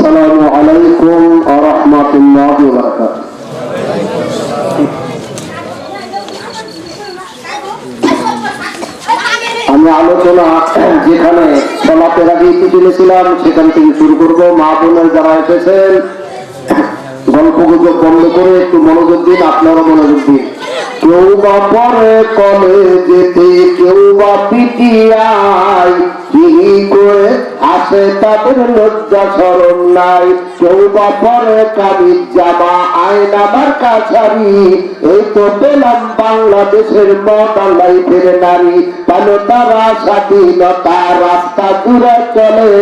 আসসালামু আলাইকুম ওয়া রাহমাতুল্লাহি ওয়া বারাকাতুহু। আমরা আলোচনা যেখানে সলাপের আগে তুলেছিলাম সেখান থেকে শুরু করবো। মা বোনের যারা এসেছেন গল্প গুজব বন্ধ করে একটু মনোযোগ দিন, আপনারা মনোযোগ দিন। কেউ বা পরে কলেজেতে, কেউ বা পিটিআই, কি করে আসে তাদের লজ্জা শরম নাই। কেউ বা পরে কাবিজ জামা, আয়না মার্কা শাড়ি, এই তো পেলাম বাংলাদেশের মডার্ন লাইফের নারী। পালো তারা স্বাধীনতা, রাস্তা জুড়ে চলে,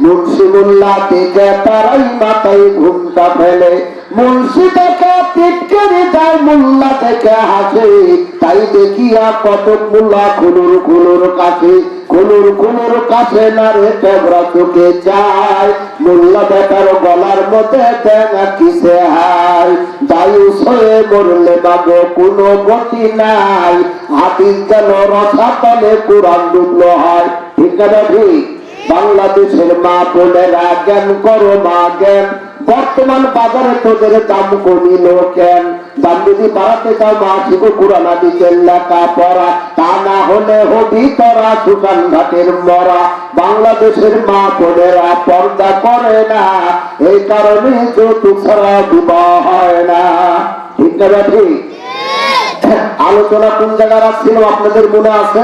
মুন্সি মোল্লা থেকে তারাই মাথায় ঘুমটা ফেলে। মুন্সি থেকে টিটকারি যায়, মোল্লা থেকে হাসে, তাই দেখিয়া কত মোল্লা খুলুর খুলুর কাছে, খুলুর খুলুর কাছে না রে টেবরা চোখে যায়। মোল্লা বেটার গলার মধ্যে দেনা কিসে হাই, দায়ুস হয়ে মরলে বাগো কোনো গতি নাই। হাদিস গেল রসাতলে, কোরআন ডুবলো হয়, ঠিক না ঠিক? বাংলাদেশের মা বোনেরা জ্ঞান করো মা জ্ঞান, বর্তমান বাজারে তোদের দাম কমিল কেন? দাম যদি বাড়াতে চাও মা শিখো কোরআন হাদিসের লেখা পড়া, তা না হলে হবি তোরা সুকান ঘাটের মরা। বাংলাদেশের মা বোনেরা পর্দা করে না, এই কারণে যৌতুক ছাড়া বিবাহ হয় না, ঠিক না ঠিক? আলোচনা কোন জায়গায় রাখছিল আপনাদের মনে আছে?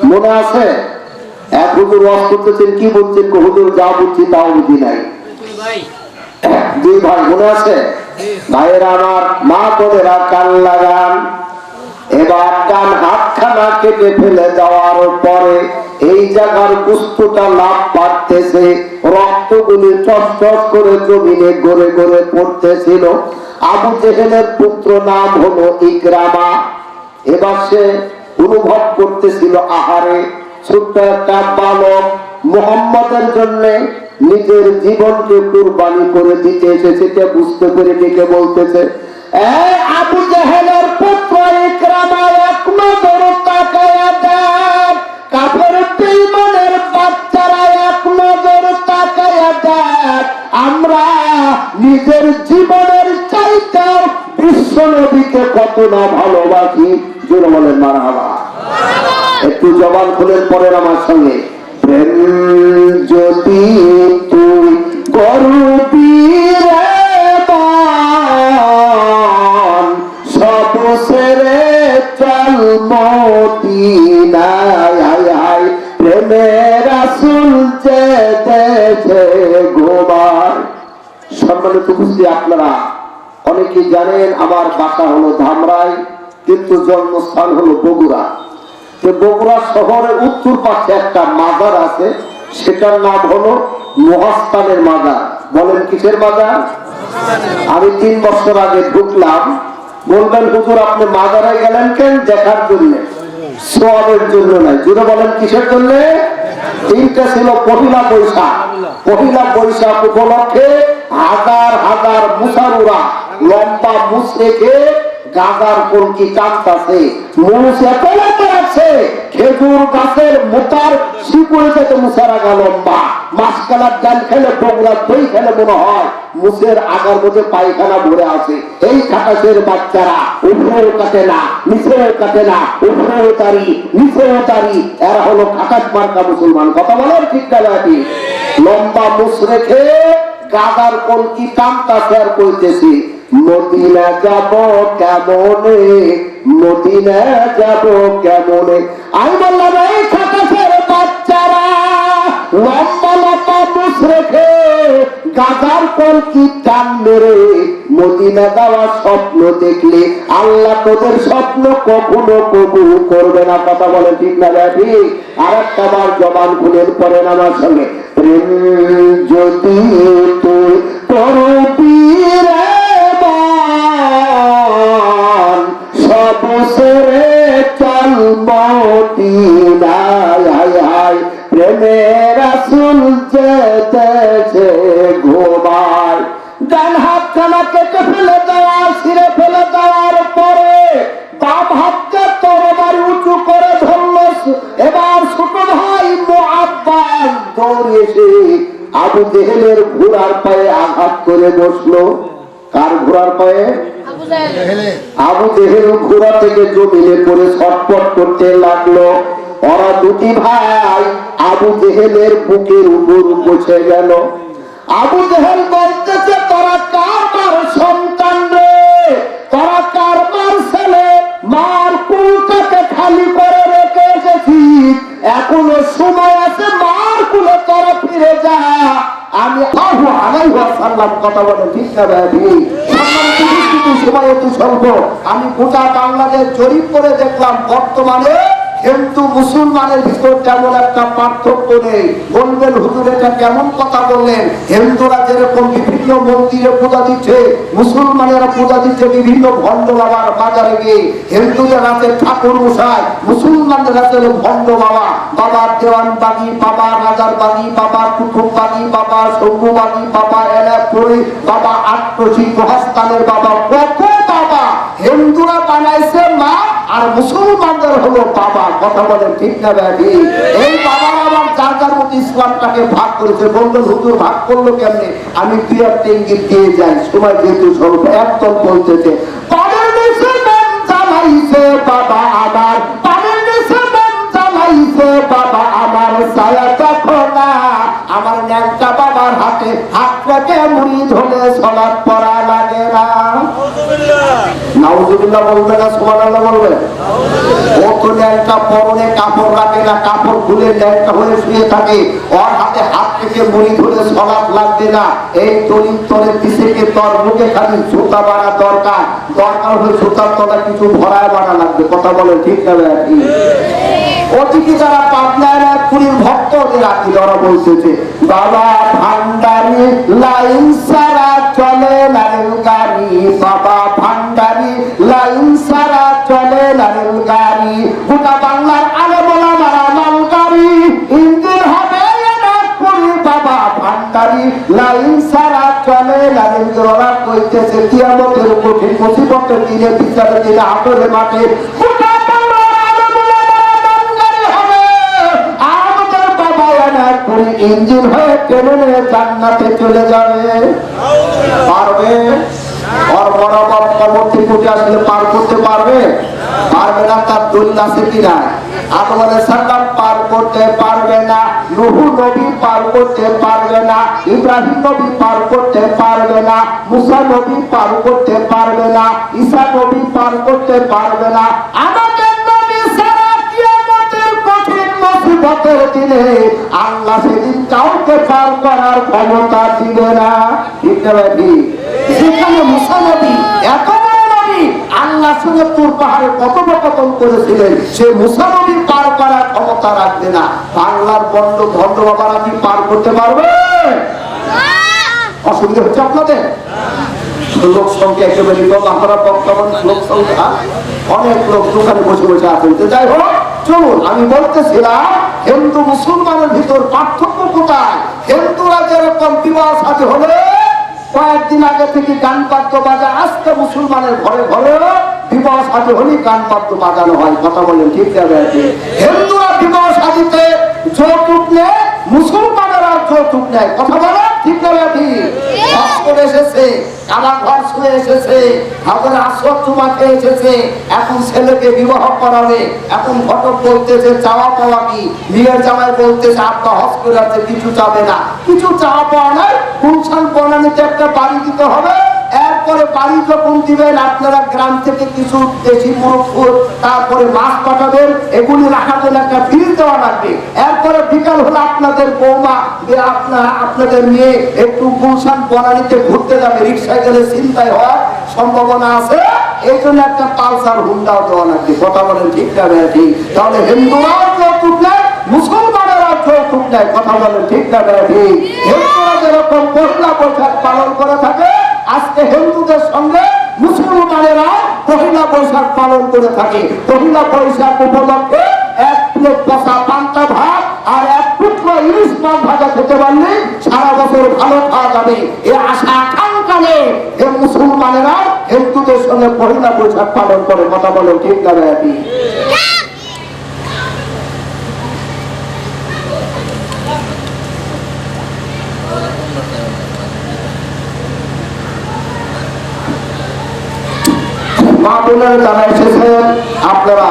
মনে আছে? এক হুজুর ওয়াজ করতেছেন, কি বলছেন? হুজুর যা বুঝছি তাও বুঝি নাই। দুই ভাই মনে আছে? ভাইয়েরা আমার, মা বোনেরা কান লাগান। এবার কান হাতখানা কেটে ফেলে দেওয়ার পরে এই জায়গার বস্তুটা লাভ পাচ্ছে, রক্তগুলি টস টস করে জমিনে গড়ে গড়ে পড়তেছিল। আবু জেহেলের পুত্র নাম হলো ইকরামা। এবার সে অনুভব করতেছিল আহারে, ছোট্ট একটা বালক মুহাম্মদের জন্য নিজের জীবনকে কুরবানি করে দিতে এসেছে, বুঝতে পেরে ডেকে বলতেছে, আবু জেহেলের পুত্র ইকরামা, এক নজর তাকায়া দেখ, কাফের বেঈমানের বাচ্চারা এক নজর তাকায়া দেখ, আমরা নিজের জীবনের চাইতে বিশ্ব নবীকে কত না ভালোবাসি। জোরে বলেন মারহাবা। একটু জবান খুলে পড়েন আমার সঙ্গে, প্রেম যদি তুই করবি রে মন, সব ছেড়ে চল মদিনায়। হায় হায় প্রেমের রাসূল যে দেশে ঘুমায়। সম্মানিত উপস্থিতি, আপনারা অনেকেই জানেন আমার বাসা হলো ধামরাই, কিন্তু জন্মস্থান হলো বগুড়া। বগুড়া শহরের উত্তর পাশে একটা মাজার আছে, সেটার নাম হলো মহাস্থানের মাজার। বলেন কিসের মাজার? আমি 3 বছর আগে ঢুকলাম। বলবেন হুজুর আপনি মাজারে গেলেন কেন? দেখার জন্য, সওয়াবের জন্য নয়। জুড়ে বলেন কিসের জন্য? দিনটা ছিল পহিলা বৈশাখ। পহিলা বৈশাখ উপলক্ষে হাজার হাজার মুসারুরা লম্বা মুছ রেখে গাজার কলকি টানতাছে, মুছ এত লম্বা আছে, খেজুর গাছের মোতার শিকড়ে যেতে মুছের আগা লম্বা। মাসকালার ডাল খেলে, বগুড়া দই খেলে মনে হয় মুছের আগার মধ্যে পায়খানা ভরে আছে। এই খাটাসের বাচ্চারা উপরেও কাটে না, নিচেও কাটে না, উপরেও তারি নিচেও তারি, এরা হলো খাটাস মার্কা মুসলমান। কথা বলেন ঠিক না? লম্বা মুছ রেখে গাজার কলকি টানতাছে আর কইতেছি, মদিনা যাব কেমনে, মদিনা যাব কেমনে। আমি বললাম এই খাটাসের বাচ্চারা লম্বা লম্বা মুছ রেখে গাজার কলকি টান মেরে মদিনা যাওয়ার স্বপ্ন দেখলে আল্লাহ তোদের স্বপ্ন কখনো কবুল করবে না। কথা বলে ঠিক না? ঠিক। আর একটা বার জবান খুলে পড়েন আমার সঙ্গে, প্রেম যদি তুই করবি রে মন, সব ছেড়ে চল মদিনায়। হায় হায় প্রেমের রাসূল যে দেশে ঘুমায়। ডান হাতখানা কেটে ফেলে দেওয়া, ছিঁড়ে ফেলে দেওয়ার পরে বাম হাতকে তরবারি উঁচু করে ধরল। এবার ছোট ভাই মুআব্বাস দৌড়ে এসে আবু জেহেলের ঘোড়ার পায়ে আঘাত করে বসলো। কার ঘোড়ার পায়ে? আবু জেহেল ঘোড়া থেকে জমিনে পড়ে ছটফট করতে লাগলো। ওরা দুটি ভাই আবু জেহেলের বুকের উপর বসে গেল। আবু জেহেল বলতেছে, তোরা কার মার সন্তান রে, তোরা কার মার ছেলে, মার কুলটাকে খালি করে রেখে এসেছিস, এখনো সময় আছে, মার কুলে তোরা ফিরে যা। আমি কথা বলে ঠিক না ভাই? সময় অতি স্বল্প। আমি গোটা বাংলাদেশ জরিপ করে দেখলাম, বর্তমানে হিন্দু মুসলমানের ভিতর তেমন একটা পার্থক্য নেই। বলবেন হুজুর এটা কেমন কথা বললেন? হিন্দুরা যেরকম বিভিন্ন মন্দিরে পূজা দিচ্ছে, মুসলমানেরা পূজা দিচ্ছে বিভিন্ন ভণ্ড বাবার বাজারে গিয়ে। হিন্দুদের আছে ঠাকুর মশাই, মুসলমানদের আছে ভণ্ড বাবা, বাবার দেওয়ান বাগি, বাবা রাজার বাগি, বাবা কুতুব বাগি, বাবা শম্ভু বাগি, বাবা এলাপুরি, বাবা আট্টসি মহাস্থানের বাবা, কত বাবা হিন্দুরা বানাইছে মা, আর মুসলমানদের হলো বাবা। কথা বলেন ঠিক না ব্যাধি? এই বাবার আবার যার যার মতো ইসলামটাকে ভাগ করেছে। বলবেন হুজুর ভাগ করলো কেমনে? আমি দুই একটা ইঙ্গিত দিয়ে যাই, সময় যেহেতু স্বল্প। একদম বলতেছে, পানের নিচে মন জ্বালাইছে বাবা আমার, পানের নিচে মন জ্বালাইছে বাবা আমার, ছায়া দেখো না আমার ন্যাংটা বাবার হাতে, হাত রেখে মুড়ি ধরে সলাৎ পড়া লাগে না। নাউজুবিল্লাহ বলবে না সুবহানাল্লাহ বলবে? ও তো ন্যাংটা পরনে কাপড় রাখে না, কাপড় খুলে ন্যাংটা হয়ে শুয়ে থাকে, ওর হাতে হাত থেকে মুড়ি ধরে সলাৎ লাগবে না। এই তলির তলে দিশেকে তোর মুখে খালি জুতা বাড়া দরকার, দরকার হলে জুতার তলা কিছু ভরায় বাড়া লাগবে। কথা বলেন ঠিক না ভাই? অতিথি যারা পাবনায় পুরীর ভক্ত ওদের আকি ধরা বলতেছে, বাবা ভান্ডারি লাইন সারা চলে লাইন গাড়ি, বাবা ভান্ডারি লাইন সারা চলে লাইন গাড়ি, গোটা বাংলার আলো বলা মারা মাল গাড়ি, ইঞ্জিন হবে পুরী বাবা ভান্ডারি লাইন সারা চলে লাইন। ওরা কইতেছে কিয়ামতের কঠিন মুসিবতের দিনে, বিচারের দিনে, হাটরে মাঠে ইঞ্জিন হয়ে ট্রেনে জান্নাতে চলে যাবে। পারবে? ওর বরাবর কবর থেকে উঠে আসলে পার করতে পারবে? পারবে না। তার দলিল আছে কিনা? আদম আলাইহিস সালাম পার করতে পারবে না, নূহ নবী পার করতে পারবে না, ইব্রাহিম নবী পার করতে পারবে না, মুসা নবী পার করতে পারবে না, ঈসা নবী পার করতে পারবে না। আমাদের নবী সারা কিয়ামতের কঠিন মুসিবতের দিনে আল্লাহ সেদিন কাউকে পার করার ক্ষমতা দিবে না। ঠিক না ভাই? সেখানে মুসা নবী এত বড় নবী, আল্লাহ সঙ্গে তুর পাহাড়ে কথোপকথন করেছিলেন, সে মুসা নবী পার করার ক্ষমতা রাখবে না। বাংলার বন্ড ভণ্ড বাবারা কি পার করতে পারবে? অসুবিধা হচ্ছে আপনাদের? লোক সংখ্যা একেবারে আপনারা বর্তমান লোক সংখ্যা অনেক লোক দোকানে বসে বসে আছেন। যাই হোক, চলুন আমি বলতেছিলাম হিন্দু মুসলমানের ভিতর পার্থক্য কোথায়? হিন্দুরা যেরকম বিবাহ সাথে হলে কয়েকদিন আগে থেকে গান বাদ্য বাজা, আজকে মুসলমানের ঘরে ঘরে বিবাহ সাথে হলে গান বাদ্য বাজানো হয়। কথা বলেন ঠিক আছে? হিন্দুরা বিবাহ সাথীতে যৌতুক নেয়, মুসলমানেরা যৌতুক নেয়। কথা বলেন ঠিক না? এসেছে, কালা ঘর শুয়ে এসেছে, হাজার আসর চুমাকে এসেছে, এখন ছেলেকে বিবাহ করাবে। এখন ঘটক বলতেছে চাওয়া পাওয়া কি? বিয়ের জামাই বলতেছে আব্বা হজ করে আছে, কিছু চাবে না। কিছু চাওয়া পাওয়া নাই, গুলশান বনানীতে একটা বাড়ি দিতে হবে। এরপরে বাড়ি যখন দিবেন আপনারা গ্রাম থেকে কিছু দেশি মুরগ, তারপরে মাছ পাঠাবেন, এগুলি রাখার জন্য একটা বিল দেওয়া লাগবে। এরপরে বিকাল হলে আপনাদের বৌমা আপনাদের মেয়ে একটু গুলশান বনানীতে ঘুরতে যাবে, রিক্সায় গেলে চিন্তায় হওয়ার সম্ভাবনা আছে, এই জন্য একটা পালসার হুন্ডাও দেওয়া লাগবে। কথা বলেন ঠিক না? ঠিক। তাহলে হিন্দুরাও যৌতুক নেয়, মুসলমানেরা যৌতুক নেয়। কথা বলেন ঠিক না? ঠিক। হিন্দুরা যেরকম পহেলা বৈশাখ পালন করে থাকে, আজকে হিন্দুদের সঙ্গে মুসলমানেরা পহেলা বৈশাখ পালন করে থাকে। পহেলা বৈশাখ উপলক্ষে এক প্লেট বসা পান্তা ভাত আর এক টুকরো ইলিশ মাছ ভাজা খেতে পারলে সারা বছর ভালো খাওয়া যাবে। এ আশা আকাঙ্ক্ষালে এই মুসলমানেরা হিন্দুদের সঙ্গে পহেলা বৈশাখ পালন করে। কথা বলেন ঠিক না? মা বোনেরা যারা এসেছেন, আপনারা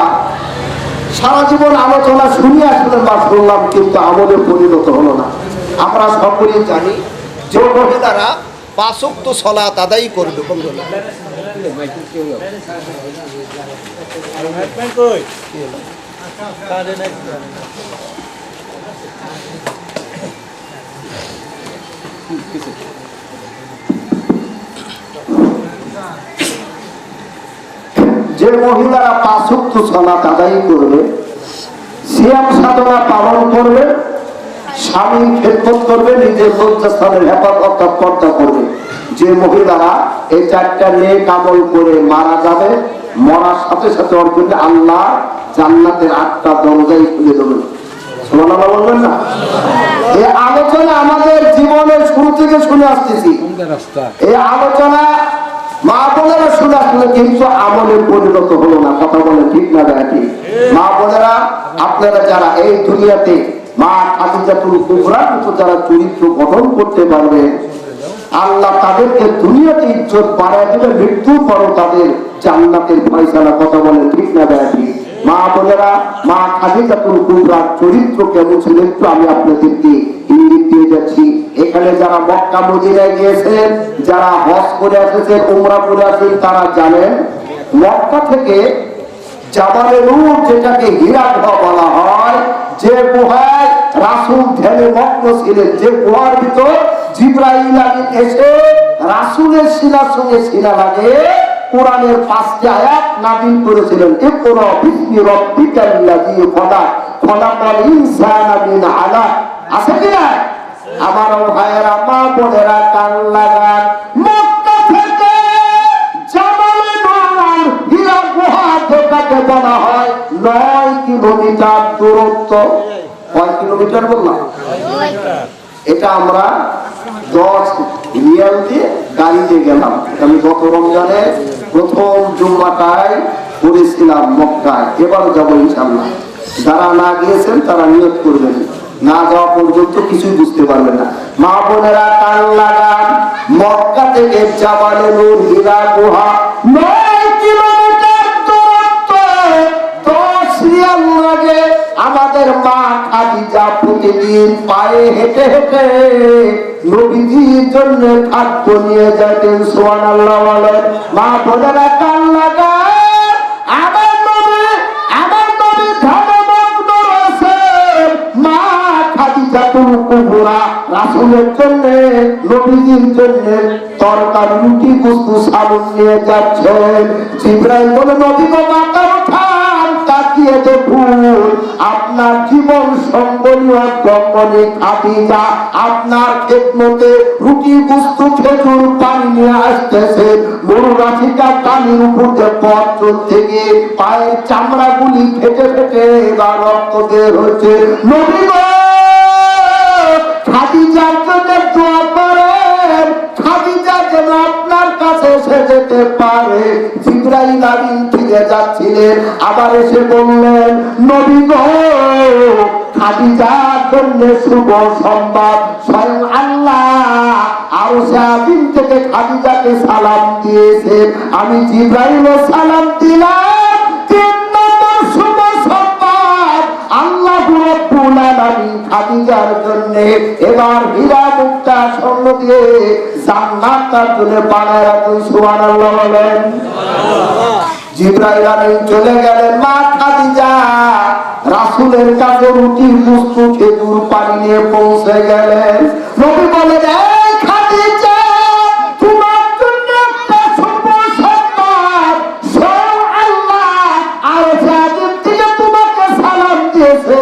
সারা জীবন আলোচনা শুনিয়ে আসলেন বা শুনলাম, কিন্তু আমলে পরিণত হলো না। আমরা সকলেই জানি যে মহিলারা 5 ওয়াক্ত সালাত আদায় করবে। যে মহিলারা 5 ওয়াক্ত সালাত আদায় করবে, সিয়াম সাধনা পালন করবে, স্বামীর খেদমত করবে, নিজের লজ্জাস্থানের হেফাজত পর্দা করবে, যে মহিলারা এই 4টা নেক আমল করে মারা যাবে, মরার সাথে সাথে ওর জন্য আল্লাহ জান্নাতের 8টা দরজাই খুলে দেবেন। সুবহানাল্লাহ বলবেন না? এই আলোচনা আমাদের জীবনের শুরু থেকে শুনে আসতেছি। এই আলোচনা মা বোনেরা শুনে আসলে, কিন্তু আমলে পরিণত হলো না। কথা বলেন ঠিক না ব্যাটি? মা বোনেরা, আপনারা যারা এই দুনিয়াতে মা খাদিজাতুল কুবরার মতো যারা চরিত্র গঠন করতে পারবে, আল্লাহ তাদেরকে দুনিয়াতে ইজ্জত বাড়ায় দেবে, মৃত্যুর পরও তাদের জান্নাতের ফয়সালা। কথা বলেন ঠিক না ব্যাটি? মা বোনেরা, মা খাদিজাতুল কুবরার চরিত্র কেমন ছিল একটু আমি আপনাদেরকে ইঙ্গিত দিয়ে যাচ্ছি। এখানে যারা মক্কা মদিনায় গিয়েছেন, যারা হজ করে এসেছেন, উমরা করে আসেন, তারা জানেন মক্কা থেকে জাবালে নূর, যেটাকে হীরা গুহা বলা হয়, যে গুহায় রাসূল ধ্যানে মগ্ন ছিলেন, যে গুহার ভিতর জিবরাইল আমিন এসে রাসূলের সিনার সঙ্গে সিনা লাগে কোরআনের 5টি আয়াত নাযিল করেছিলেন। ইকরা বিসমি রাব্বিকাল্লাযী খলাক, খলাকাল ইনসানা মিন আলাক। আছে কি না? আমার ভাইয়েরা, মা বোনেরা, কান লাগান। মক্কা থেকে জাবালে নূর হীরা গুহা, যেটাকে বলা হয় 9 কিলোমিটার দূরত্ব। কয় কিলোমিটার বললাম? এটা আমরা 10 রিয়াল দিয়ে গাড়িতে গেলাম। আমি গত রমজানে প্রথম জুম্মাটায় করেছিলাম মক্কায়, এবার যাবো ইনশাআল্লাহ। যারা না গিয়েছেন তারা নিয়ত করবেন, না যাওয়া পর্যন্ত কিছুই বুঝতে পারবেন না। মা বোনেরা, কান লাগান। মক্কা থেকে জাবালে নূর হীরা গুহা 9 কিলোমিটার দূরত্ব, 10 রিয়াল লাগে। আমাদের মা খাদিজা প্রতিদিন পায়ে হেঁটে হেঁটে নবীজির জন্য খাদ্য নিয়ে যেতেন। সুবহানাল্লাহ বলেন। মা বোনেরা, কান লাগান। আমার নবী ধ্যানে মগ্ন রয়েছেন। মা খাদিজাতুল কুবরা রাসূলের জন্য, নবীজির জন্য তরকারি, রুটি, গোশত, সাবুন নিয়ে যাচ্ছেন। জিবরাইল বলে, নবী গো, মাথা উঠান, তাকিয়ে দেখুন আপনার জীবন সঙ্গনী অগ্রগণী খাদিজা আপনার খেদমতে রুটি, গোশত, খেজুর, পানি নিয়ে আসতেছে। গরু রাশিটা পানির উপর যে পথ চলতে গিয়ে পায়ের চামড়াগুলি ফেটে ফেটে এবার রক্ত বের হচ্ছে। নবী গো, খাদিজার জন্য দোয়া করেন, খাদিজা যেন আপনার কাছে এসে যেতে পারে। জিবরাইল আমিন ফিরে যাচ্ছিলেন, আবার এসে বললেন, নবী গো, খাদিজার জন্য শুভ সংবাদ। স্বয়ং আল্লাহ আরশে আযীম থেকে খাদিজাকে সালাম দিয়েছে। আমি জিবরাইলও সালাম দিলাম। 3 নম্বর শুভ সংবাদ, আল্লাহ রাব্বুল আলামিন খাদিজার জন্য এবার হীরা মুক্তা স্বর্ণ দিয়ে জান্নাত তার জন্য বানায় রাখুন। সুবহানাল্লাহ বলেন। জিবরাইল আমিন চলে গেলেন। মা খাদিজা রাসূলের কাছে রুটি, গোশত, খেজুর, পানি নিয়ে পৌঁছে গেলেন। নবী বলেন, এই খাদিজা, তোমার জন্য একটা শুভ সংবাদ। স্বয়ং আল্লাহ আরশে আযীম থেকে তোমাকে সালাম দিয়েছে,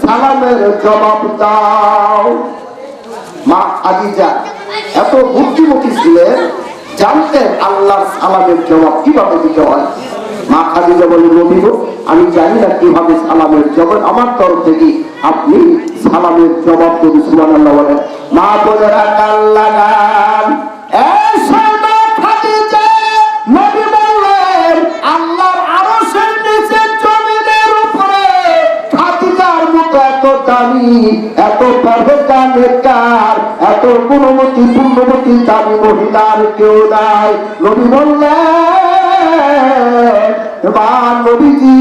সালামের জবাব দাও। মা খাদিজা এত বুদ্ধিমতী ছিলেন, জানতেন আল্লাহর সালামের জবাব কিভাবে দিতে হয়। মা খাদিজা বলে, নবী গো, আমি জানি না কিভাবে সালামের জবাব, আমার তরফ থেকে আপনি সালামের জবাব দেবেন। সুবহানাল্লাহ বলেন। মা বোনেরা, কান লাগান। নবী বললেন, আল্লাহর আরশের নিচে জমিনের উপরে খাদিজার মতো এত দামি, এত পরহেজগার, দুনিয়ার এত গুণবতী পূর্ণবতী দামি মহিলার কেউ নাই। নবী বললেন, মা নবীজি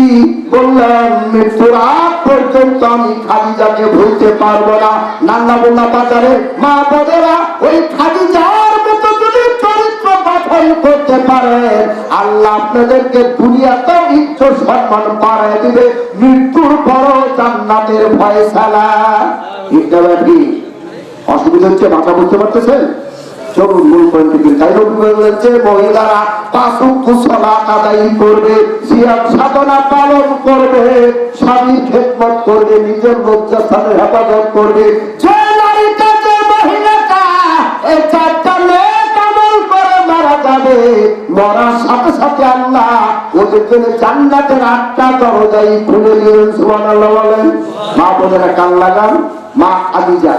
বললেন, মৃত্যুর আগ পর্যন্ত আমি খাদিজাকে ভুলতে পারবো না। নান্না বন্যা বাজারে মা বোনেরা ওই খাদিজার মতো যদি চরিত্র গঠন করতে পারে, আল্লাহ আপনাদেরকে দুনিয়াতে ইজ্জত সম্মান বাড়ায় দিবে, মৃত্যুর বড় জান্নাতের ফয়সালা। এটা কি অসুবিধা হচ্ছে? মাথা বুঝতে পারতেছেন? চলুন মূল পয়েন্টে গিয়ে। তাই নবী বললেন যে মহিলারা 5 ওয়াক্ত সালাত আদায় করবে, সিয়াম সাধনা পালন করবে, স্বামীর খেদমত করবে, নিজের লজ্জাস্থানের হেফাজত করবে। যে নারীটা, যে মহিলাটা এই 4টা নেক আমল করে মারা যাবে, মরার সাথে সাথে আল্লাহ ওদের জন্য জান্নাতের 8টা দরজাই খুলে দিলেন। সুবহানাল্লাহ বলেন। মা বোনেরা কান লাগান। মা খাদিজা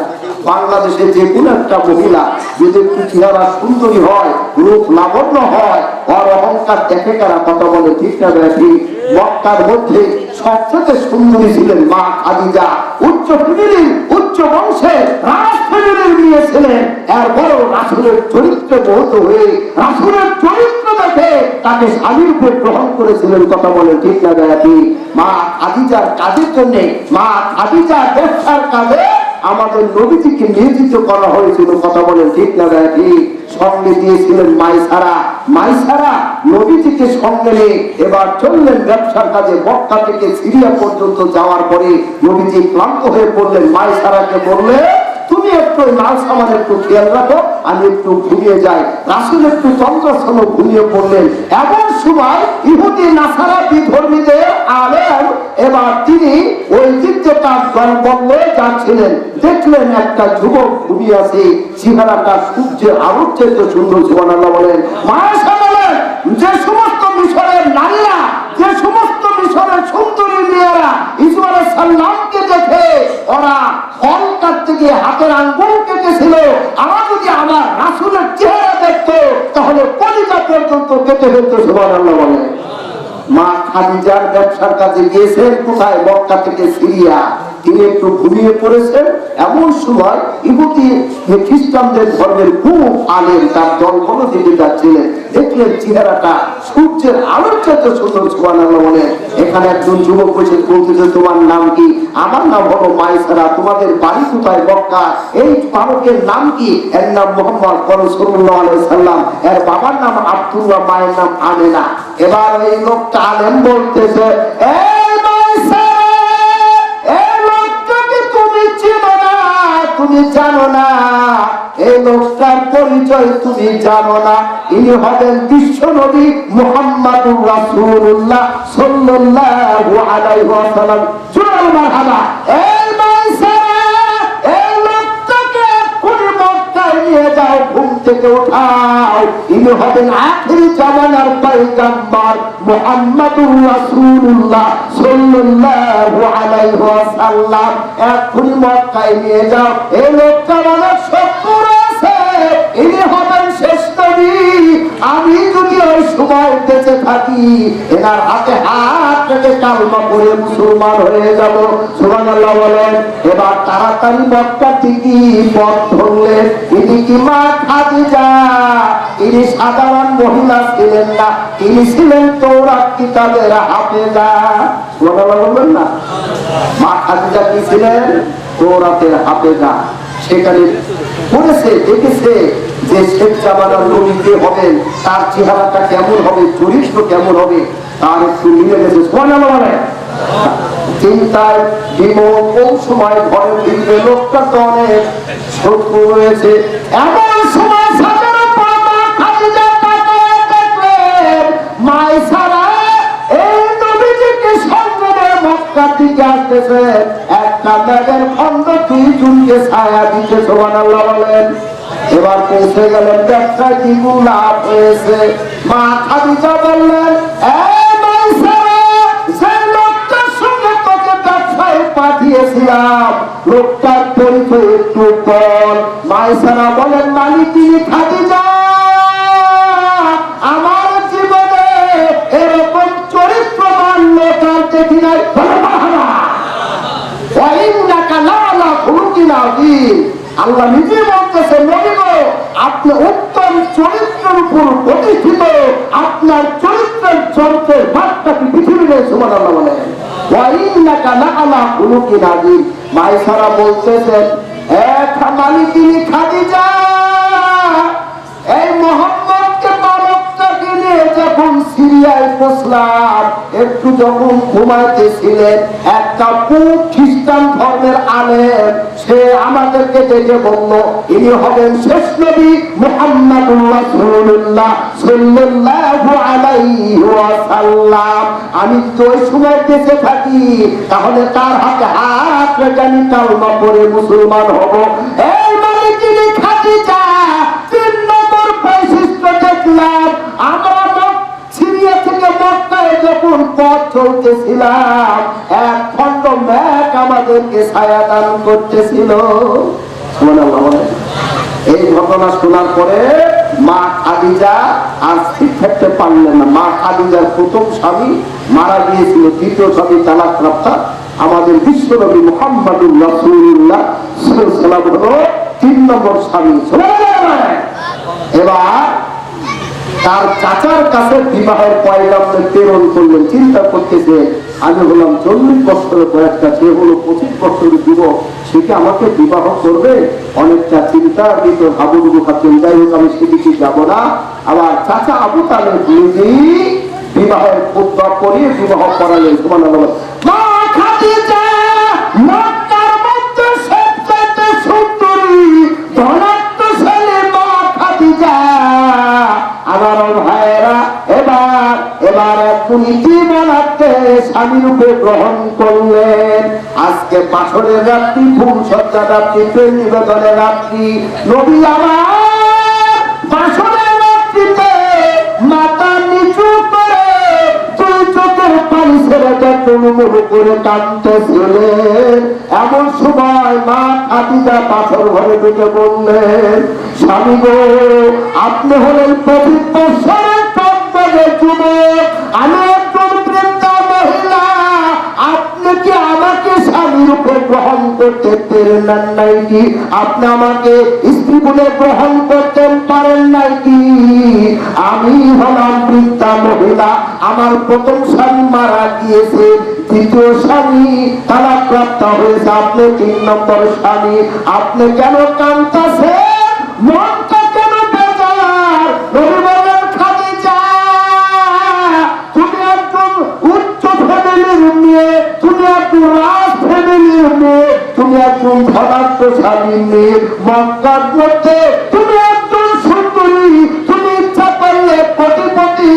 বাংলাদেশে যে কোন একটা মহিলা যদি একটু চেহারা সুন্দরী হয়, রূপ লাবণ্য হয়, আর অহংকার দেখে কারা কথা বলে, ঠিক না ব্যাপী? মক্কার মধ্যে সবচেয়ে সুন্দরী ছিলেন মা খাদিজা। উচ্চ ফ্যামিলির, উচ্চ বংশে রাজ ফ্যামিলির মেয়ে ছিলেন। এরপরও রাসূলের চরিত্র বহুত হয়ে, রাসূলের চরিত্র দেখে তাকে স্বামীর উপর গ্রহণ করেছিলেন। কথা বলেন, ঠিক না ব্যাপী? মা খাদিজার কাজের জন্য, মা খাদিজার ব্যবসার কাজে আমাদের নবীজিকে নিয়োজিত করা হয়েছিল। কথা বলেন, ঠিক না ব্যাপী? সঙ্গে দিয়েছিলেন মাইসারা। মাইসারা নবীজিকে সঙ্গে নিয়ে এবার চললেন ব্যবসার কাজে। মক্কা থেকে সিরিয়া পর্যন্ত যাওয়ার পরে নবীজি ক্লান্ত হয়ে পড়লেন। মাইসারাকে বললে, তুমি একটু মাল সামান একটু খেয়াল রাখো, আমি একটু ঘুমিয়ে যাই। রাসূল একটু চন্দ্রসম ঘুমিয়ে পড়লেন। এমন সময় ইহুদি নাসারা বিধর্মীদের আলেম এবার তিনি ঐতিহ্যটা বললে যাচ্ছিলেন, দেখলেন একটা যুবক ঘুমিয়ে আছে, চেহারাটা সূর্যের আলোর চেয়ে সুন্দর। সুবহানাল্লাহ বলেন। মাশাআল্লাহ বলেন। যে সমস্ত মিশরের নারীরা, যে সমস্ত মিশরের সুন্দরী মেয়েরা ইসমাঈল আলাইহিস সালামকে দেখে ওরা ফল কাটতে গিয়ে হাতের আঙ্গুল কেটেছিল, আমার যদি আমার রাসূলের চেহারা দেখতো তাহলে কলিজা পর্যন্ত কেটে ফেলতো। সুবহানাল্লাহ বলেন। মা খাদিজার ব্যবসার কাজে গিয়েছেন কোথায়? মক্কা থেকে সিরিয়া। তিনি একটু ঘুমিয়ে পড়েছেন। এমন সময় ইহুদি খ্রিস্টানদের ধর্মের খুব আলেম তার দলবল দিকে যাচ্ছিলেন। দেখলেন চেহারাটা সূর্যের আলোর চেয়ে সুন্দর। সুবহানাল্লাহ বলেন। এখানে একজন যুবক বসে বলতেছে, তোমার নাম কি? আমার নাম হলো মাইসারা। তোমাদের বাড়ি কোথায়? মক্কা। এই বালকের নাম কি? এর নাম মুহাম্মদ রাসূলুল্লাহ আলাইহিস সালাম। এর বাবার নাম আব্দুল্লাহ, মায়ের নাম আমিনা। এবার এই লোকটা আলেম বলতেছে, এই মাইসারা, এই লোকটাকে তুমি চিনো না, তুমি জানো না, এই লোকটার পরিচয় তুমি জানো না। ইনি হবেন বিশ্ব নবী মুহাম্মদুর রাসূলুল্লাহ সাল্লাল্লাহু আলাইহি ওয়াসাল্লাম। চলো মারহাবা। এই মাইসারা, এই লোকটাকে এক্ষুনি মক্কায় নিয়ে যাও, ঘুম থেকে উঠাও। ইনি হবেন আখিরি জামানার পয়গম্বর মুহাম্মদুর রাসূলুল্লাহ সাল্লাল্লাহু আলাইহি ওয়াসাল্লাম। এক্ষুনি মক্কায় নিয়ে যাও। এই লোকটা অনেক শত্রু আছে, ইনি হবেন শেষ নবী। আমি যদি ওই সময় বেঁচে থাকি, এনার হাতে হাত রেখে কালমা পড়ে মুসলমান হয়ে যাব। সুবহানাল্লাহ বলেন। এবার তাড়াতাড়ি মক্কা থেকে পথ ধরলেন। ইনি কি মা খাদিজা। ইনি সাধারণ মহিলা ছিলেন না, ইনি ছিলেন তাওরাত কিতাবের হাফেজা। সুবহানাল্লাহ বলবেন না? মা খাদিজা কি ছিলেন? তাওরাতের হাফেজা। সেখানে পড়েছে, দেখেছে যে শেখ জামানার নবী হবেন, তার চেহারাটা কেমন হবে, চরিত্র কেমন হবে, তার একটু মিলে গেছে। সুবহানাল্লাহ বলেন। চিন্তায় বিমল কোন সময় ঘরে ফিরবে, লোকটা তো অনেক শত্রু রয়েছে। এমন সময় সাজানো পামা খাদিজা তাকায় দেখলেন মাইসারা এই নবীজিকে সঙ্গে নিয়ে মক্কা থেকে আসতেছে। একটা ব্যাগের খন্ড 2 জনকে ছায়া দিতে। সুবহানাল্লাহ বলেন। এবার পৌঁছে গেলেন, ব্যবসায় কি লাভ হয়েছে? মা খাদিজা বললেন, এই মাইসারা, যে লোকটার সঙ্গে তোকে ব্যবসায় পাঠিয়েছিলাম, লোকটার পরিচয় একটু বল। মাইসারা বলেন, মালিক তিনি খাদিজা। আমার জীবনে এরকম চরিত্রবান লোক আর দেখি নাই। আল্লাহ নিজে বলতেছে, নবী গো, আপনি উত্তম চরিত্রের উপর প্রতিষ্ঠিত, আপনার চরিত্রের যন্ত্রের ভাগটা কি পৃথিবী নেই? সুবহানাল্লাহ বলেন। ওয়া ইন্নাকা লাআলা খুলুকিন আযীম। মাইসারা বলতেছেন, মালিকিনী খাদিজা, এই মোহাম্মদকে বালকটাকে নিয়ে যখন সিরিয়ায় পৌঁছলাম, একটু যখন ঘুমাইতেছিলেন, একটা পুরো খ্রিস্টান ধর্মের আলেম সে আমাদেরকে দেখে বলল, ইনি হবেন শেষ নবী মুহাম্মাদুর রাসূলুল্লাহ সাল্লাল্লাহু আলাইহি ওয়াসাল্লাম। আমি তো ওই সময় বেঁচে থাকি, তাহলে তার হাতে হাত রেখে আমি কালমা পড়ে মুসলমান হব। এই মালিকিনী খাদিজা, তিন নম্বর বৈশিষ্ট্য দেখলাম, আমরা সিরিয়া থেকে মক্কায় যখন পথ চলতেছিলাম, এক খন্ড মেঘ আমাদেরকে ছায়া দান করতেছিল। এই ঘটনা শোনার পরে মা খাদিজা আর স্থির থাকতে পারলেন না। মা খাদিজার প্রথম স্বামী মারা গিয়েছিল, দ্বিতীয় স্বামী তালাকপ্রাপ্ত আমাদের বিশ্বনবী মুহাম্মাদুর রাসূলুল্লাহ সাল্লাল্লাহু আলাইহি ওয়াসাল্লাম হলো 3 নম্বর স্বামী। এবার তার চাচার কাছে বিবাহের পয়গাম প্রেরণ করলেন। চিন্তা করতেছে, আমি হলাম 40 বছরের বয়সটা, সে হলো 25 বছরের যুবক, সে কি আমাকে বিবাহ করবে? অনেকটা চিন্তা ভিতর হাবুডুবু খাচ্ছেন। যাই হোক, আমি সেদিকে যাব না। আবার চাচা আবু তালেব নিজেই বিবাহের খুতবা করিয়ে বিবাহ করালেন। সুবহানাল্লাহ। মা খাদিজা মক্কার মধ্যে সবচেয়ে সুন্দরী ধনাঢ্যশালী মা খাদিজা। আমার ভাইয়েরা, এবার আপনি জীবনাকে স্বামী রূপে গ্রহণ করলেন। আজকে বাসরের রাত্রি, ফুল সজ্জা রাত্রি, প্রেম নিবেদনের রাত্রি। নবী আমার বাসরের রাত্রিতে মাথা নিচু করে দুই চোখের পানি ছেড়ে টুলুমুলু করে কাঁদতেছিলেন। এমন সময় মা খাদিজা পাথর ঘরে ঢুকে বললেন, স্বামী গো, আপনি হলেন 25 বছরের টকবগে যুবক, আমি একজন বৃদ্ধা মহিলা, আপনি কি আমাকে স্বামী রূপে গ্রহণ করতে পারেন নাই কি? আপনি আমাকে স্ত্রী বলে গ্রহণ করতে পারেন নাই কি? আমি হলাম বৃদ্ধা মহিলা, আমার প্রথম স্বামী মারা গিয়েছে, দ্বিতীয় স্বামী তালাকপ্রাপ্ত হয়েছে, আপনি 3 নম্বর স্বামী। আপনি কেন কাঁদতেছেন? মনটা কেন বেজার? নবী বলেন, খাদিজা, তুমি একজন উচ্চ ফ্যামিলির মেয়ে, তুমি একজন রাজ ফ্যামিলির মেয়ে, তুমি একজন ধনাঢ্যশালী মেয়ে, মক্কার মধ্যে তুমি একজন সুন্দরী, তুমি ইচ্ছা করলে কোটিপতি,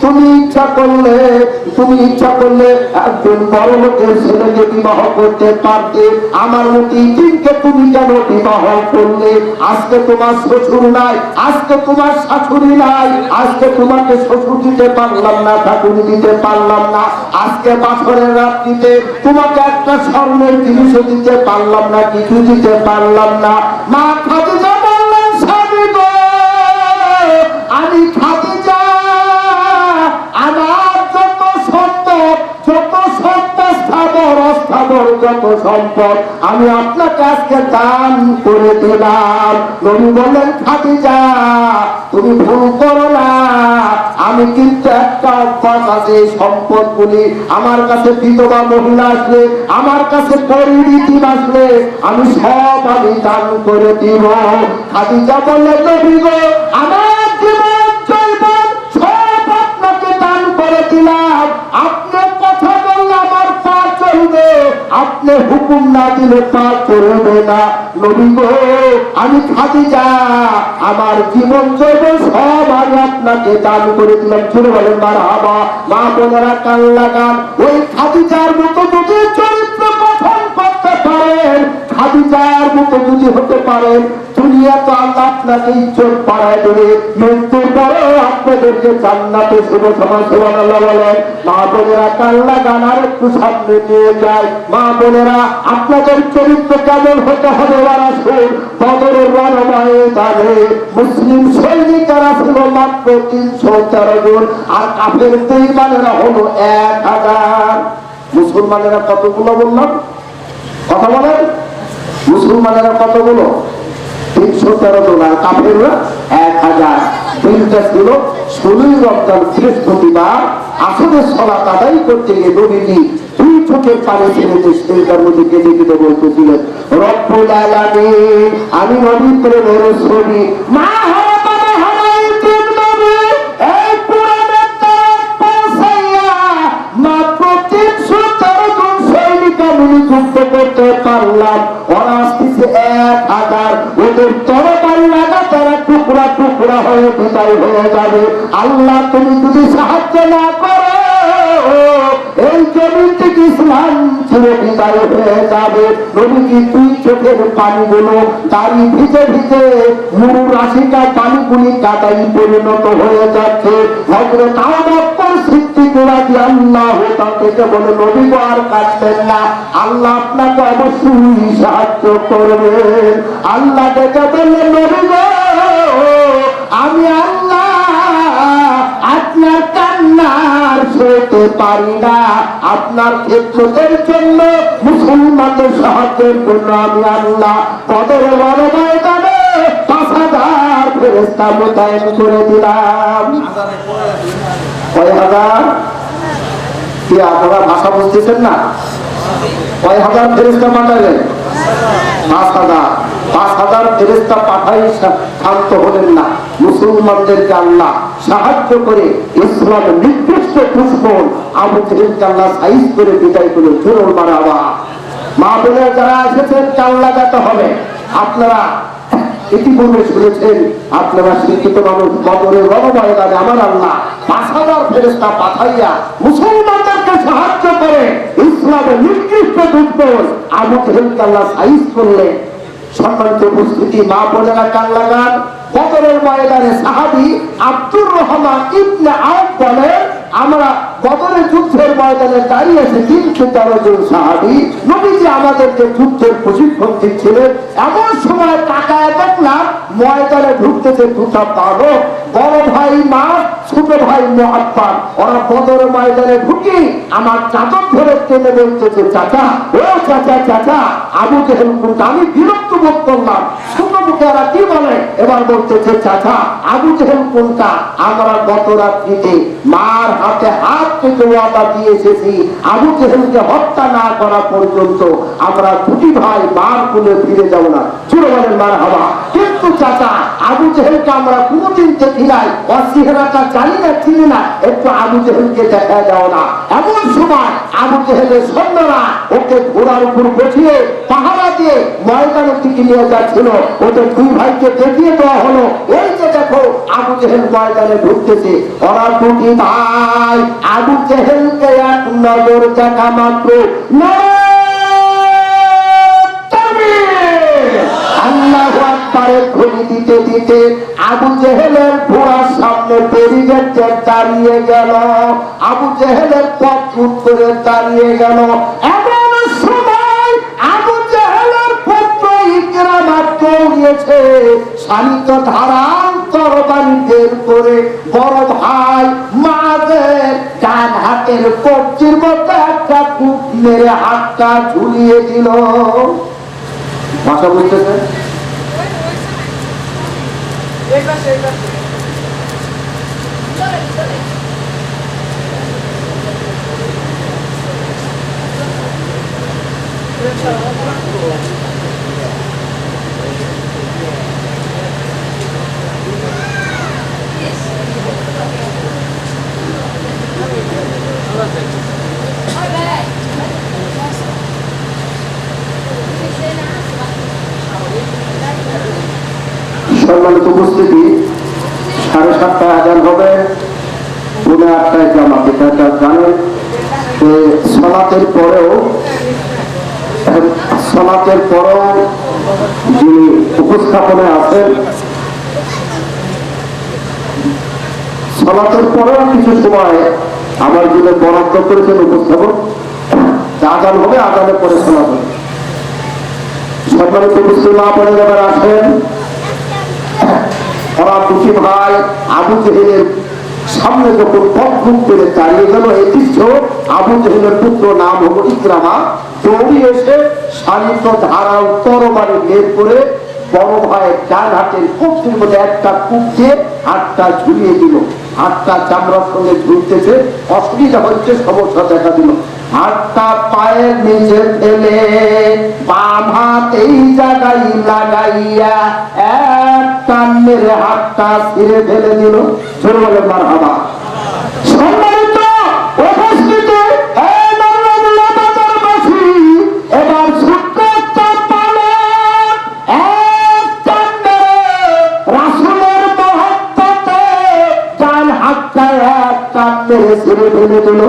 তুমি ইচ্ছা করলে একজন বড় লোকের ছেলেকে বিবাহ করতে পারতে। আমার মতো দিনকে তুমি কেন বিবাহ করলে? আজকে তোমার শ্বশুর নাই, আজকে তোমার শাশুড়ি নাই, আজকে তোমাকে শ্বশুর দিতে পারলাম না, শাশুড়ি দিতে পারলাম না, আজকে বাসরের রাত্রিতে তোমাকে একটা স্বর্ণের জিনিসও দিতে পারলাম না, কিছু দিতে পারলাম না। মা খাদিজা বললেন, স্বামী গো, আমি খাদিজা, আমার যত সম্পদ, যত সম্পদ আমি আপনাকে আজকে দান করে দিলাম। নবী বললেন, খাদিজা, তুমি ভুল করো না, আমি কিন্তু একটা অভ্যাস আছে, সম্পদগুলি আমার কাছে বিধবা মহিলা আসলে, আমার কাছে পরিণীতি আসলে আমি সব আমি দান করে দিব। খাদিজা বললেন, নবী গো, আমার জীবন জৈবন সব আপনাকে দান করে দিলাম। আপনি কথা বললে আমার পা চলবে, আপনি হুকুম না দিলে পা চলবে না। নবী গো, আমি খাদিজা, আমার জীবন জৈবন সব আমি আপনাকে দান করে দিলাম। ছোট বলেন মারহাবা। মা বোনেরা কান লাগান, ওই খাদিজার মতো যদি চরিত্র গঠন করতে পারেন, খাদিজার মতো যদি হতে পারেন, দুনিয়া তো আল্লাহ আপনাকে ইজ্জত বাড়ায় দেবে, মৃত্যুর পরে আপনাদেরকে জান্নাতে শুভ সমাজ। সুবহানাল্লাহ বলেন। মা বোনেরা কান লাগান, আর একটু সামনে নিয়ে যায়। মা বোনেরা, আপনাদের চরিত্র কেমন হতে হবে? বদরের রণময়দানে মুসলিম সৈনিকেরা ছিল মাত্র 313 জন, আর কাফের বেঈমানেরা হলো 1000। মুসলমানেরা কতগুলো বললাম? কথা বলেন, মুসলমানেরা কতগুলো? 313 জন, আর কাফেররা 1000। দিনটা ছিল 16 রমজান বৃহস্পতিবার। আসরের সালাত আদায় করতে গিয়ে নবীজি 2 চোখের পানি ছেড়ে সেটার মধ্যে কেঁদে কেঁদে বলতেছিলেন, রব্বুল আলামিন, আমি নবী প্রেমের ছবি মা যুক্ত করতে পারলাম। ওরা আসতেছে 1000, ওদের তরবারি লাগা তারা টুকরা টুকরা হয়ে বিদায় হয়ে যাবে। আল্লাহ তুমি যদি সাহায্য না করো, এই জমি থেকে ইসলাম ছেড়ে বিদায় হয়ে যাবে। নবীজি 2 চোখের পানিগুলো দাড়ি ভিজে ভিজে মুরু রাশিকা পানিগুলি কাদাই পরিণত হয়ে যাচ্ছে। হযরত আবু বকর সিদ্দিক রাদিয়াল্লাহু তাআলা থেকে বলে, নবী গো আর কাঁদবেন না, আল্লাহ আপনাকে অবশ্যই সাহায্য করবেন। আল্লাহ ডেকে বললেন, নবী গো আমি আল্লাহ আপনার কান্নার সইতে পারি না, আপনার ক্ষেত্রের জন্য মুসলমানদের সাহায্যের জন্য আমি আল্লাহ বদরের বড় ময়দানে 5000 ফেরেশতা মোতায়েন করে দিলাম। কয় হাজার? কি আপনারা ভাষা বুঝতেছেন না? কয় হাজার ফেরেশতা পাঠালেন? 5000। 5000 ফেরেশতা পাঠাই শান্ত হলেন না। মুসলমানদেরকে আল্লাহ সাহায্য করে ইসলামের নিকৃষ্ট দুশমন আবু জেহেলকে আল্লাহ সাইজ করে বিদায় করে জোর মারাবা। মা বোনের যারা এসেছেন কান লাগাতে হবে। আপনারা ইতিপূর্বে শুনেছেন, আপনারা শিক্ষিত মানুষ, বদরের রণময়দানে আমার আল্লাহ 5000 ফেরেশতা পাঠাইয়া মুসলমানদেরকে সাহায্য করে ইসলামের নিকৃষ্ট দুশমন আবু জেহেলকে আল্লাহ সাইজ করলেন। সম্মানিত উপস্থিতি, মা বোনেরা কান লাগান। বদরের ময়দানে সাহাবী আব্দুর রহমান ইবনে আওফ বলে, আমরা বদরের যুদ্ধের ময়দানে দাঁড়িয়ে আছি 313 জন সাহাবী। নবীজি আমাদেরকে যুদ্ধের প্রশিক্ষণ দিচ্ছিলেন। এমন সময় তাকায় দেখলাম ময়দানে ঢুকতেছে 2টা বালক, বড় ভাই মা, ছোট ভাই মুহাব্বাব। ওরা বদরের ময়দানে ঢুকি আমার চাদর ধরে টেনে বলতেছে, চাচা, ও চাচা, চাচা, আবু জেহেল কোনটা? আমি বিরক্ত বোধ করলাম। ছোট মুখে এরা কি বলে? এবার বলতেছে, চাচা, আবু জেহেল কোনটা? আমরা গত রাত্রিতে মার হাতে হাত থেকে ওয়াদা দিয়ে এসেছি, আবু জেহেলকে হত্যা না করা পর্যন্ত আমরা 2 ভাই মার কোলে ফিরে যাব না। ছোট বলেন মারহাবা। কিন্তু চাচা, আবু জেহেলকে আমরা কোনদিন দেখি নাই, ওর চেহারাটা জানি না, চিনি না, একটু আবু জেহেলকে দেখা দাও না। এমন সময় আবু জেহেলের সৈন্যরা ওকে ঘোড়ার উপর বসিয়ে পাহারা দিয়ে ময়দানের দিকে নিয়ে যাচ্ছিল। ওদের 2 ভাইকে দেখিয়ে দেওয়া হলো, এই যে দেখো আবু জেহেল ময়দানে ঢুকতেছে। ওরা 2 ভাই আবু জেহেলকে এক নজর দেখা মাত্র আল্লাহু আকবারের ধ্বনি দিতে দিতে আবু জেহেলের ঘোড়ার সামনে ব্যারিকেডে দাঁড়িয়ে গেল। আবু জেহেলের পথ উত্তরে দাঁড়িয়ে গেল। এমন সময় আবু জেহেলের পুত্র ইকরামা দৌড়িয়েছে, শানিত ধারাল তরবারি বের করে বড় ভাই মাঝের ডান হাতের কবজির মধ্যে একটা কূপ মেরে হাতটা ঝুলিয়ে দিল। ভাষা বুঝতেছে? সম্মানিত উপস্থিতি, 7:30টায় আজান হবে, 8:30টায় জামাত। এটা জানেন। সলাতের পরেও যিনি উপস্থাপনে আছেন, সলাতের পরেও কিছু সময় আমার যিনি বরাদ্দ করেছেন উপস্থাপন, আজান হবে, আজানের পরে সলাত হবে। সম্মানিত উপস্থিতি মা পড়ে যাবার আসেন। ওরা 2 ভাই আবু জেহেলের সামনে যখন পথ করে দাঁড়িয়ে গেল, এদিচ্ছ আবু জেহেলের পুত্র নাম হলো ইকরামা, দৌড়ি এসে শানিত ধারাল তরবারি বের করে বড় ভাইয়ের ডান হাতের কবজির মধ্যে একটা কূপ দিয়ে হাতটা ঝুলিয়ে দিল। হাতটা চামড়ার সঙ্গে ঝুলতেছে, অসুবিধা হচ্ছে, সমস্যা দেখা দিল। হাতটা পায়ের নিচে ফেলে বাম হাত এই জায়গায় লাগাইয়া এক টান মেরে হাতটা ছিঁড়ে ফেলে দিল। ছোট বলে মারহাবা। সম্মানিত উপস্থিতি, এবার ছোট্ট একটা পালক এক টান মেরে রাসূলের মহব্বতে ডান হাতটা এক টান মেরে ছিঁড়ে ফেলে দিল।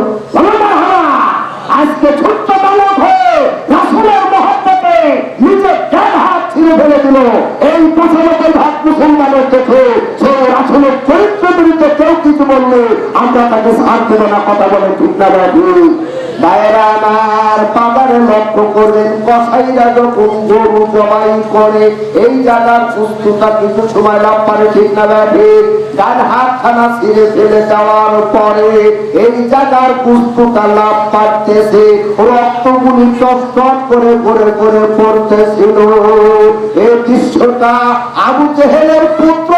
আজকে ছোট্ট বালক হয়ে রাসূলের মহব্বতে নিজের ডান হাত ছিঁড়ে ফেলে দিল। এই 95% মুসলমানের চোখে সে রাসূলের চরিত্র বিরুদ্ধে কেউ কিছু বললে আমরা তাকে ছাড় দেব না। কথা বলে ঠিক না বাবু? ভাইরা আমার, পাবারে লক্ষ্য করবেন, কসাইরা যখন গরু জবাই করে এই জায়গার পুস্তুটা কিছু সময় লাভ পারে, ঠিক না বাবু? ডান হাতখানা ছিঁড়ে ফেলে যাওয়ার পরে এই জায়গার পুস্তুটা লাভ পাচ্ছে, রক্তগুলি টস করে করে করে পড়তেছিল। এই দৃশ্যটা আবু জেহেলের পুত্র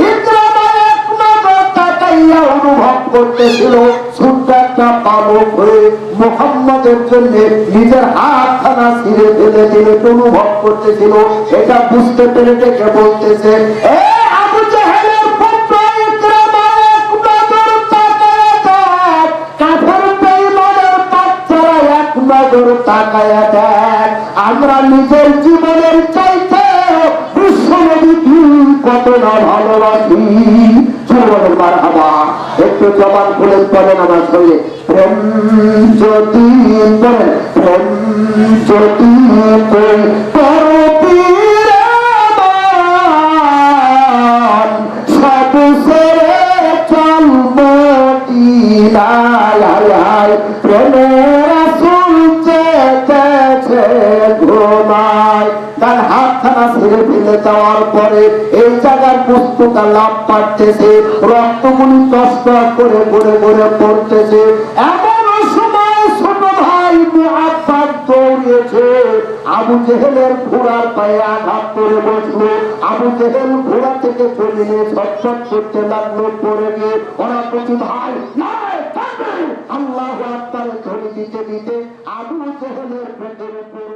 ইকরামা এক নজর তাকাইয়া অনুভব করতেছিল। ছোট্ট একটা পালক হয়ে মুহাম্মদের জন্য নিজের হাতখানা ছিঁড়ে ফেলে দিলে অনুভব করতেছিল। এটা বুঝতে পেরে দেখে বলতেছে, এ আবু জেহেলের পুত্র ইকরামা এক নজর তাকায়া দেখ, কাফের বেঈমানের বাচ্চারা এক নজর তাকায়া দেখ, আমরা নিজের জীবনের চাইতে বিশ্বনবীকে কত না ভালোবাসি। চলুন মারহাবা। একটু জবান খুলে পড়েন আমার সঙ্গে, প্রেম যদি বলেন, প্রেম যদি করো পীরামান, সব ছেড়ে চল মদিনায়, প্রেমের রাসূল চেতেছে ঘুমায়। তার হাতখানা ছেড়ে ফেলে যাওয়ার পরে এই জায়গার পুস্তকা লাভ পাচ্ছে, রক্তগুলি কষ্ট করে করে করে পড়তেছে। এমন সময় ছোট ভাই মুআব্বাদ দৌড়িয়েছে, আবু জেহেলের ঘোড়ার পায়ে আঘাত করে বসলো। আবু জেহেল ঘোড়া থেকে চলে ছটফট করতে লাগলো, পড়ে গিয়ে ওরা বলছে, ভাই আল্লাহু আকবার ধ্বনি দিতে দিতে আবু জেহেলের পেটের উপর